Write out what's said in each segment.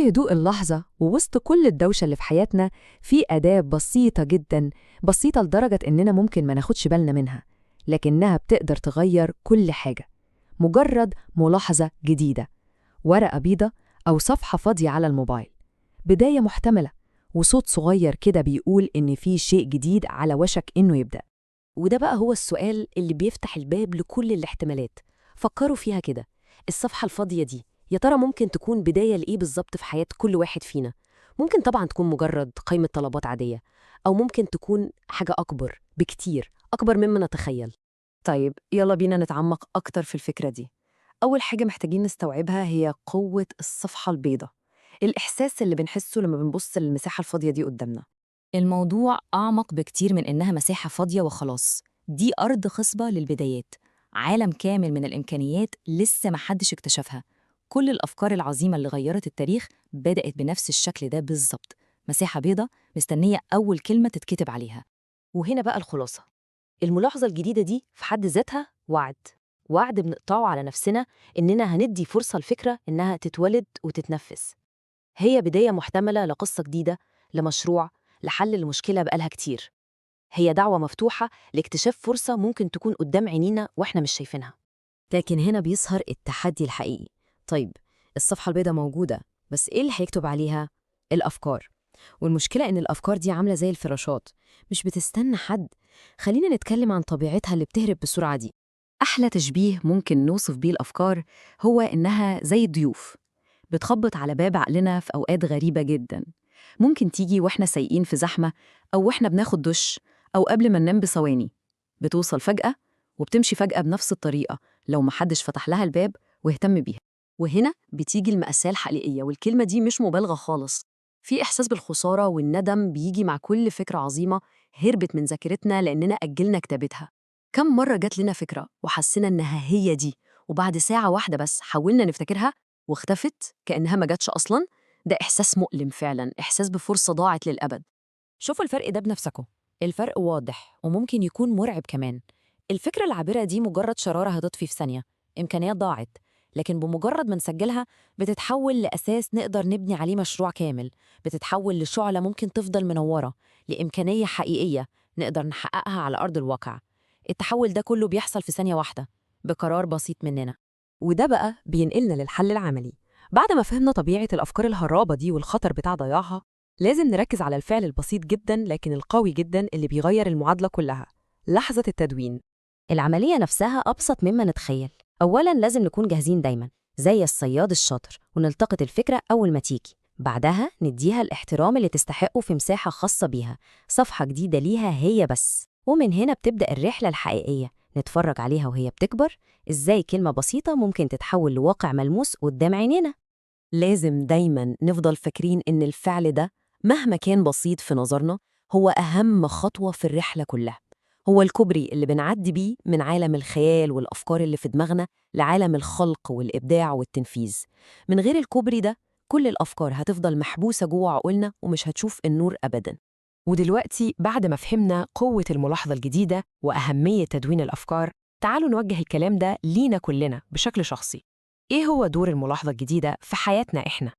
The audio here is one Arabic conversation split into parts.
في هدوء اللحظة ووسط كل الدوشة اللي في حياتنا، في أداة بسيطة جدا، بسيطة لدرجة إننا ممكن ما ناخدش بالنا منها، لكنها بتقدر تغير كل حاجة. مجرد ملاحظة جديدة، ورقة بيضة أو صفحة فاضية على الموبايل، بداية محتملة، وصوت صغير كده بيقول إن في شيء جديد على وشك إنه يبدأ. وده بقى هو السؤال اللي بيفتح الباب لكل الاحتمالات. فكروا فيها كده، الصفحة الفاضية دي يا ترى ممكن تكون بداية لإيه بالظبط في حياة كل واحد فينا؟ ممكن طبعا تكون مجرد قائمة طلبات عادية، أو ممكن تكون حاجة أكبر بكتير، أكبر مما نتخيل. طيب يلا بينا نتعمق أكتر في الفكرة دي. أول حاجة محتاجين نستوعبها هي قوة الصفحة البيضاء، الإحساس اللي بنحسه لما بنبص للمساحة الفاضية دي قدامنا. الموضوع أعمق بكتير من إنها مساحة فاضية وخلاص. دي أرض خصبة للبدايات، عالم كامل من الإمكانيات لسه محدش اكتشفها. كل الأفكار العظيمة اللي غيرت التاريخ بدأت بنفس الشكل ده بالظبط، مساحة بيضة مستنية أول كلمة تتكتب عليها. وهنا بقى الخلاصة، الملاحظة الجديدة دي في حد ذاتها وعد، وعد بنقطعه على نفسنا إننا هندي فرصة لفكرة إنها تتولد وتتنفس. هي بداية محتملة لقصة جديدة، لمشروع، لحل المشكلة بقالها كتير. هي دعوة مفتوحة لاكتشاف فرصة ممكن تكون قدام عينينا وإحنا مش شايفينها. لكن هنا بيظهر التحدي الحقيقي. طيب، الصفحة البيضاء موجودة، بس إيه اللي هيكتب عليها؟ الأفكار. والمشكلة إن الأفكار دي عاملة زي الفراشات، مش بتستنى حد. خلينا نتكلم عن طبيعتها اللي بتهرب بسرعة دي. أحلى تشبيه ممكن نوصف بيه الأفكار هو إنها زي الضيوف، بتخبط على باب عقلنا في أوقات غريبة جدا. ممكن تيجي وإحنا سايقين في زحمة، أو وإحنا بناخد دش، أو قبل ما ننام بثواني. بتوصل فجأة وبتمشي فجأة بنفس الطريقة لو محدش فتح لها الباب واهتم بيها. وهنا بتيجي المأساة الحقيقية، والكلمة دي مش مبالغة خالص. في إحساس بالخسارة والندم بيجي مع كل فكرة عظيمة هربت من ذاكرتنا لأننا أجلنا كتابتها. كم مرة جات لنا فكرة وحسينا إنها هي دي، وبعد ساعة واحدة بس حاولنا نفتكرها واختفت كأنها ما جاتش أصلاً؟ ده إحساس مؤلم فعلاً، إحساس بفرصة ضاعت للأبد. شوفوا الفرق ده بنفسكم، الفرق واضح وممكن يكون مرعب كمان. الفكرة العابرة دي مجرد شرارة هتطفي في ثانية، إمكانيات ضاعت. لكن بمجرد ما نسجلها بتتحول لأساس نقدر نبني عليه مشروع كامل، بتتحول لشعلة ممكن تفضل منورة، لإمكانية حقيقية نقدر نحققها على أرض الواقع. التحول ده كله بيحصل في ثانية واحدة، بقرار بسيط مننا. وده بقى بينقلنا للحل العملي. بعد ما فهمنا طبيعة الأفكار الهرابة دي والخطر بتاع ضياعها، لازم نركز على الفعل البسيط جدا لكن القوي جدا اللي بيغير المعادلة كلها: لحظة التدوين. العملية نفسها أبسط مما نتخيل. أولاً لازم نكون جاهزين دايماً، زي الصياد الشاطر، ونلتقط الفكرة أول ما تيجي. بعدها نديها الاحترام اللي تستحقه في مساحة خاصة بيها، صفحة جديدة ليها هي بس. ومن هنا بتبدأ الرحلة الحقيقية، نتفرج عليها وهي بتكبر، إزاي كلمة بسيطة ممكن تتحول لواقع ملموس قدام عينينا. لازم دايماً نفضل فاكرين إن الفعل ده مهما كان بسيط في نظرنا هو أهم خطوة في الرحلة كلها. هو الكوبري اللي بنعدي بيه من عالم الخيال والأفكار اللي في دماغنا لعالم الخلق والإبداع والتنفيذ. من غير الكوبري ده كل الأفكار هتفضل محبوسة جوه عقولنا ومش هتشوف النور أبداً. ودلوقتي بعد ما فهمنا قوة الملاحظة الجديدة وأهمية تدوين الأفكار، تعالوا نوجه الكلام ده لينا كلنا بشكل شخصي. إيه هو دور الملاحظة الجديدة في حياتنا إحنا؟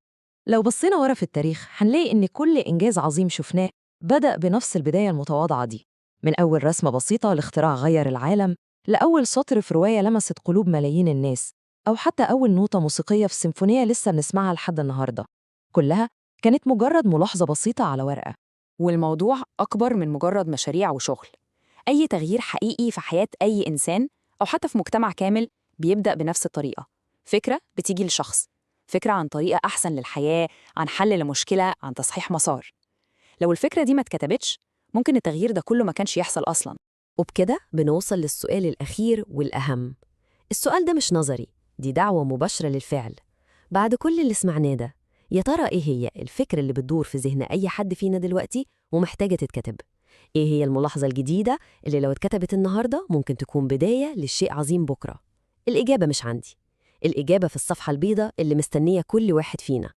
لو بصينا ورا في التاريخ هنلاقي إن كل إنجاز عظيم شفناه بدأ بنفس البداية المتواضعة دي. من أول رسمة بسيطة لاختراع غير العالم، لأول سطر في رواية لمست قلوب ملايين الناس، أو حتى أول نوتة موسيقية في سيمفونية لسه بنسمعها لحد النهاردة. كلها كانت مجرد ملاحظة بسيطة على ورقة. والموضوع أكبر من مجرد مشاريع وشغل. أي تغيير حقيقي في حياة أي إنسان أو حتى في مجتمع كامل بيبدأ بنفس الطريقة. فكرة بتيجي لشخص، فكرة عن طريقة أحسن للحياة، عن حل لمشكلة، عن تصحيح مسار. لو الفكرة دي ما اتكتبتش ممكن التغيير ده كله ما كانش يحصل أصلاً. وبكده بنوصل للسؤال الأخير والأهم. السؤال ده مش نظري، دي دعوة مباشرة للفعل. بعد كل اللي سمعناه ده، يا ترى إيه هي الفكرة اللي بتدور في ذهن أي حد فينا دلوقتي ومحتاجة تتكتب؟ إيه هي الملاحظة الجديدة اللي لو اتكتبت النهاردة ممكن تكون بداية للشيء عظيم بكرة؟ الإجابة مش عندي، الإجابة في الصفحة البيضاء اللي مستنية كل واحد فينا.